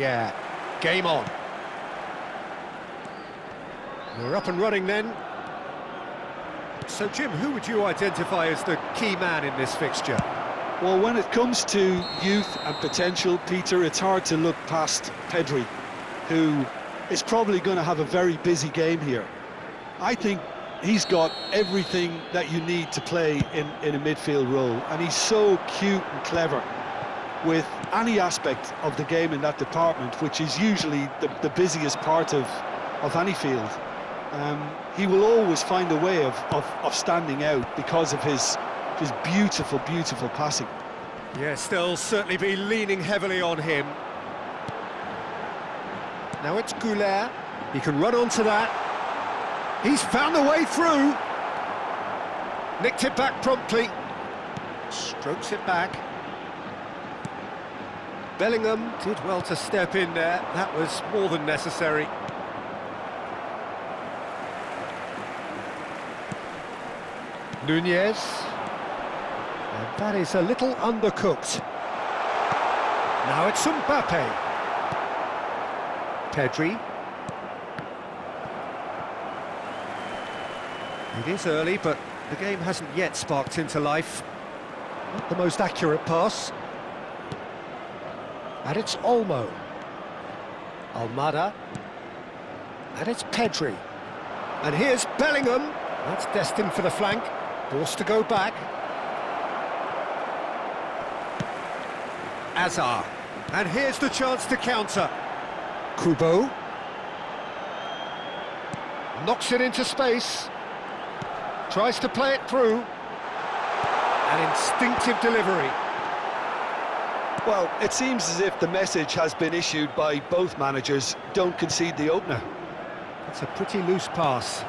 Yeah, game on. We're up and running then. So, Jim, who would you identify as the key man in this fixture? Well, when it comes to youth and potential, Peter, it's hard to look past Pedri, who is probably going to have a very busy game here. I think he's got everything that you need to play in a midfield role, and he's so cute and clever with any aspect of the game in that department, which is usually the busiest part of any field. He will always find a way of standing out because of his beautiful, beautiful passing. Yes, they'll certainly be leaning heavily on him. Now it's Goulet. He can run onto that. He's found a way through. Nicked it back promptly. Strokes it back. Bellingham did well to step in there. That was more than necessary. Nunez. And that is a little undercooked. Now it's Mbappe. Pedri. It is early, but the game hasn't yet sparked into life. Not the most accurate pass. And it's Olmo. Almada. And it's Pedri. And here's Bellingham. That's destined for the flank. Forced to go back. Azar. And here's the chance to counter. Kubo. Knocks it into space. Tries to play it through. An instinctive delivery. Well, it seems as if the message has been issued by both managers: don't concede the opener. It's a pretty loose pass.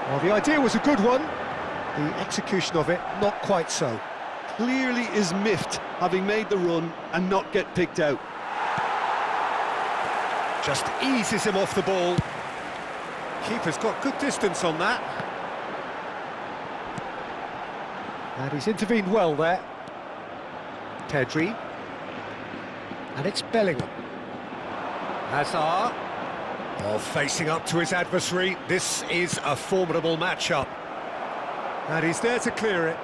Well, the idea was a good one. The execution of it, not quite so. Clearly is miffed, having made the run and not get picked out. Just eases him off the ball. Keeper's got good distance on that. And he's intervened well there. Pedri. And it's Bellingham. Hazard. Oh, facing up to his adversary. This is a formidable matchup. And he's there to clear it.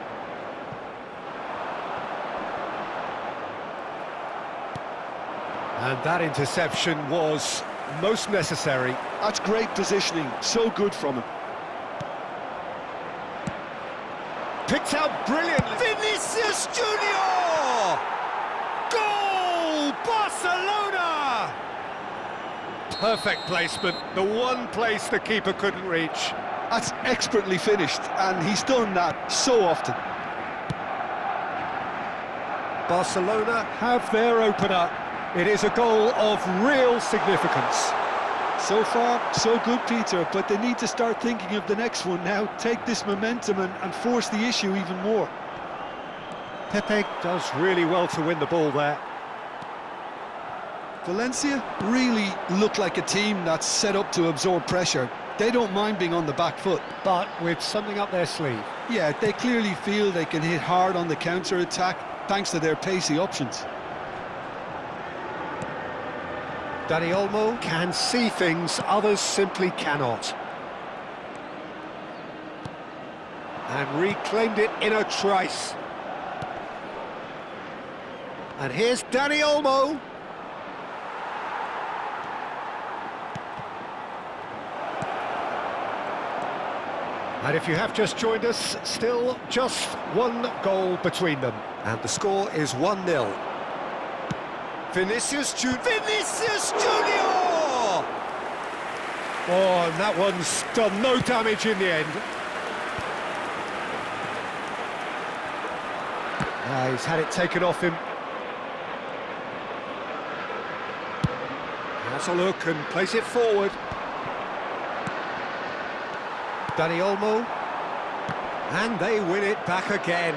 And that interception was most necessary. That's great positioning, so good from him. Picked out brilliantly. Vinicius Junior! Goal! Barcelona! Perfect placement, the one place the keeper couldn't reach. That's expertly finished, and he's done that so often. Barcelona have their opener. It is a goal of real significance. So far, so good, Peter, but they need to start thinking of the next one now. Take this momentum and force the issue even more. Pepe does really well to win the ball there. Valencia really look like a team that's set up to absorb pressure. They don't mind being on the back foot. But with something up their sleeve. Yeah, they clearly feel they can hit hard on the counter-attack thanks to their pacey options. Dani Olmo can see things others simply cannot. And reclaimed it in a trice. And here's Dani Olmo. And if you have just joined us, still just one goal between them. And the score is 1-0. Vinicius Junior! Oh, and that one's done no damage in the end. He's had it taken off him. Has a look and plays it forward. Dani Olmo. And they win it back again.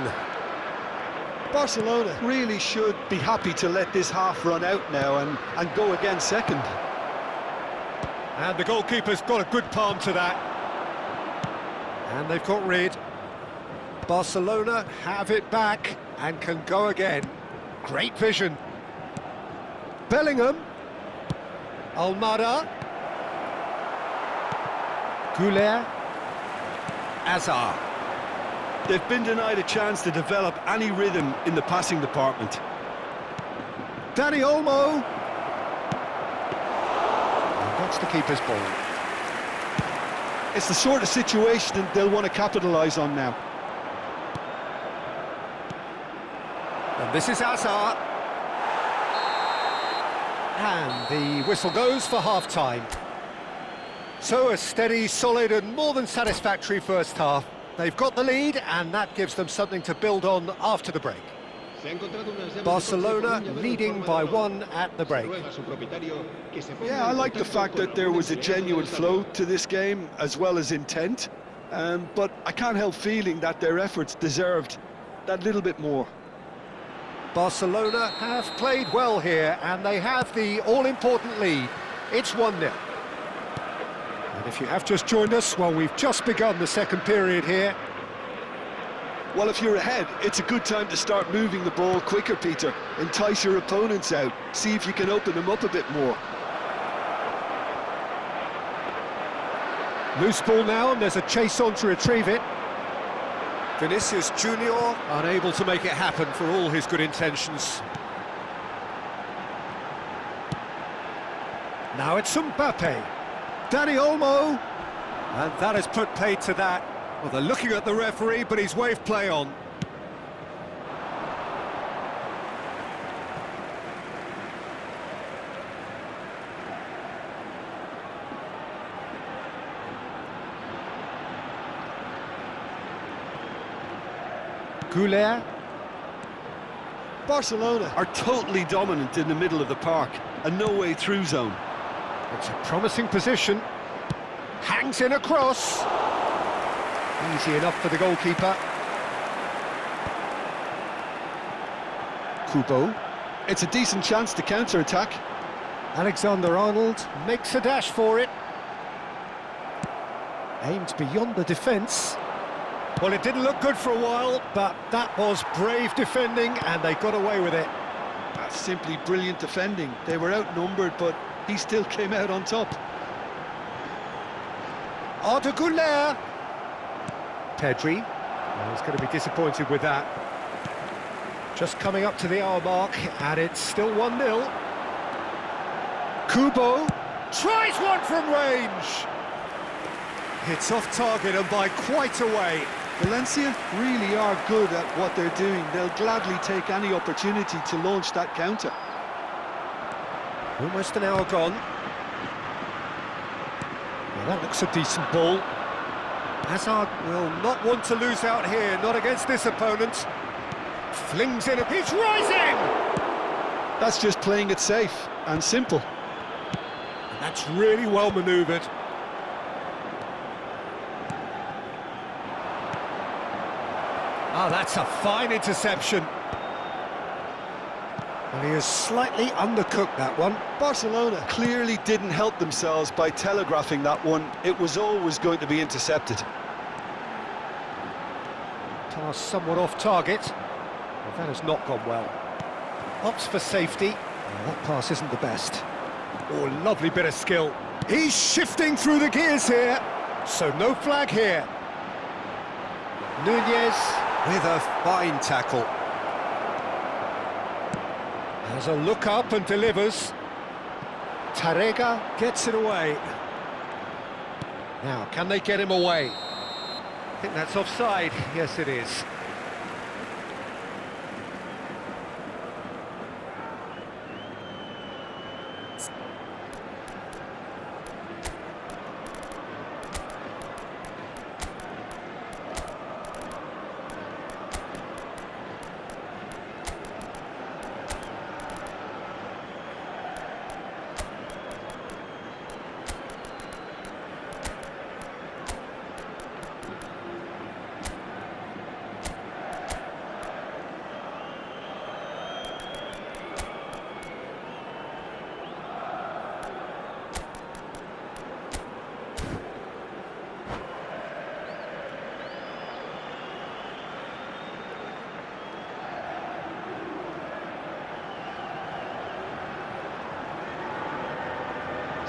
Barcelona really should be happy to let this half run out now and go again second. And the goalkeeper's got a good palm to that. And they've got rid. Barcelona have it back and can go again. Great vision. Bellingham. Almada. Goulet. Azar. They've been denied a chance to develop any rhythm in the passing department. Danny Olmo. And that's the keeper's ball. It's the sort of situation they'll want to capitalise on now. And this is Azar. And the whistle goes for half-time. So a steady, solid and more than satisfactory first half. They've got the lead and that gives them something to build on after the break. Barcelona leading by 1 at the break. Yeah, I like the fact that there was a genuine flow to this game as well as intent, but I can't help feeling that their efforts deserved that little bit more. Barcelona have played well here and they have the all-important lead. It's 1-0. And if you have just joined us, well, we've just begun the second period here. Well, if you're ahead, it's a good time to start moving the ball quicker, Peter. Entice your opponents out, see if you can open them up a bit more. Loose ball now, and there's a chase on to retrieve it. Vinicius Junior unable to make it happen for all his good intentions. Now it's Mbappe. Danny Olmo. And that has put paid to that. Well, they're looking at the referee, but he's waved play on. Goulet. Barcelona are totally dominant in the middle of the park, a no-way through zone. It's a promising position. Hangs in a cross. Easy enough for the goalkeeper. Kubo. It's a decent chance to counter-attack. Alexander-Arnold makes a dash for it. Aimed beyond the defence. Well, it didn't look good for a while, but that was brave defending and they got away with it. That's simply brilliant defending. They were outnumbered, but he still came out on top. Arda Güler. Pedri. Well, he's going to be disappointed with that. Just coming up to the hour mark, and it's still 1-0. Kubo tries one from range. It's off target and by quite a way. Valencia really are good at what they're doing. They'll gladly take any opportunity to launch that counter. Almost an hour gone. Well, that looks a decent ball. Hazard will not want to lose out here, not against this opponent. Flings in, he's rising! That's just playing it safe and simple. And that's really well manoeuvred. Oh, that's a fine interception. And he has slightly undercooked that one. Barcelona clearly didn't help themselves by telegraphing that one. It was always going to be intercepted. Pass somewhat off target. Well, that has not gone well. Opts for safety. Well, that pass isn't the best. Oh, lovely bit of skill. He's shifting through the gears here. So no flag here. Nunez with a fine tackle. Has a look up and delivers. Tarrega gets it away. Now, can they get him away? I think that's offside. Yes, it is.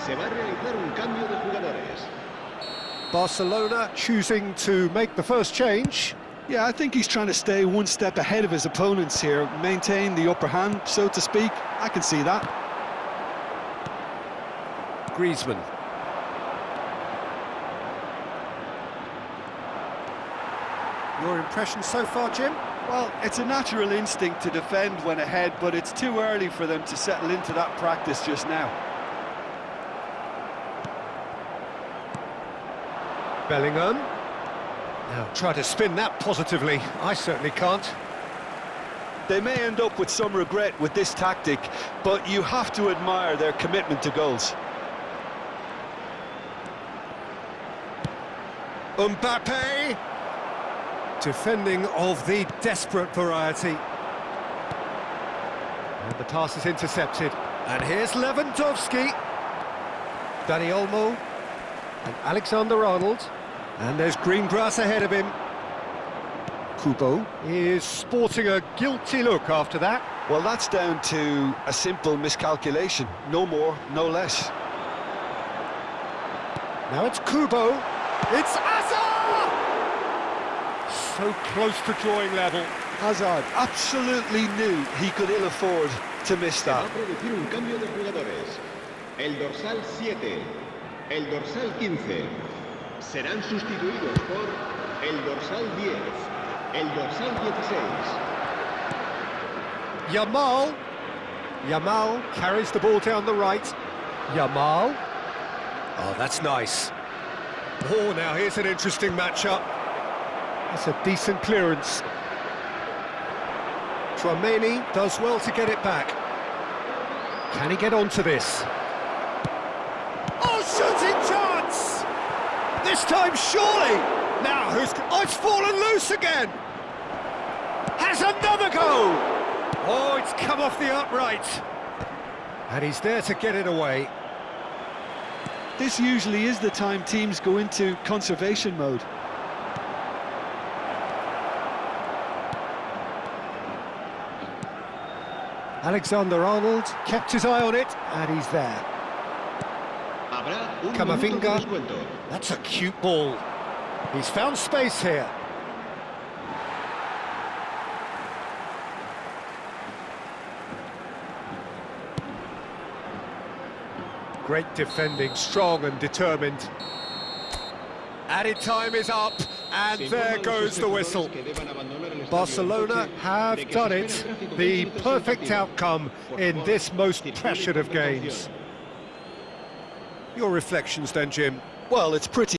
Se va a realizar un cambio de jugadores. Barcelona choosing to make the first change. Yeah, I think he's trying to stay one step ahead of his opponents here, maintain the upper hand, so to speak. I can see that. Griezmann. Your impression so far, Jim? Well, it's a natural instinct to defend when ahead, but it's too early for them to settle into that practice just now. Bellingham. Now try to spin that positively. I certainly can't. They may end up with some regret with this tactic, but you have to admire their commitment to goals. Mbappe. Defending of the desperate variety. And the pass is intercepted. And here's Lewandowski. Dani Olmo. And Alexander-Arnold. And there's green grass ahead of him. Kubo is sporting a guilty look after that. Well, that's down to a simple miscalculation. No more, no less. Now it's Kubo. It's Hazard! So close to drawing level. Hazard absolutely knew he could ill afford to miss Se va that. a producir un cambio de jugadores. El dorsal 7, el dorsal 15 serán sustituidos por el dorsal 10, el dorsal 16. Yamal carries the ball down the right. Yamal. Oh, that's nice. Oh, now here's an interesting matchup. That's a decent clearance. Tchouaméni does well to get it back. Can he get onto this? Oh, shooting chance! This time, surely! Now, oh, it's fallen loose again! Has another go! Oh, it's come off the upright. And he's there to get it away. This usually is the time teams go into conservation mode. Alexander-Arnold kept his eye on it, and he's there. Habrá un minuto de Camavinga. descuento. That's a cute ball. He's found space here. Great defending, strong and determined. Added time is up, and there goes the whistle. Barcelona have done it, the perfect outcome in this most pressured of games. Your reflections then, Jim? Well, it's pretty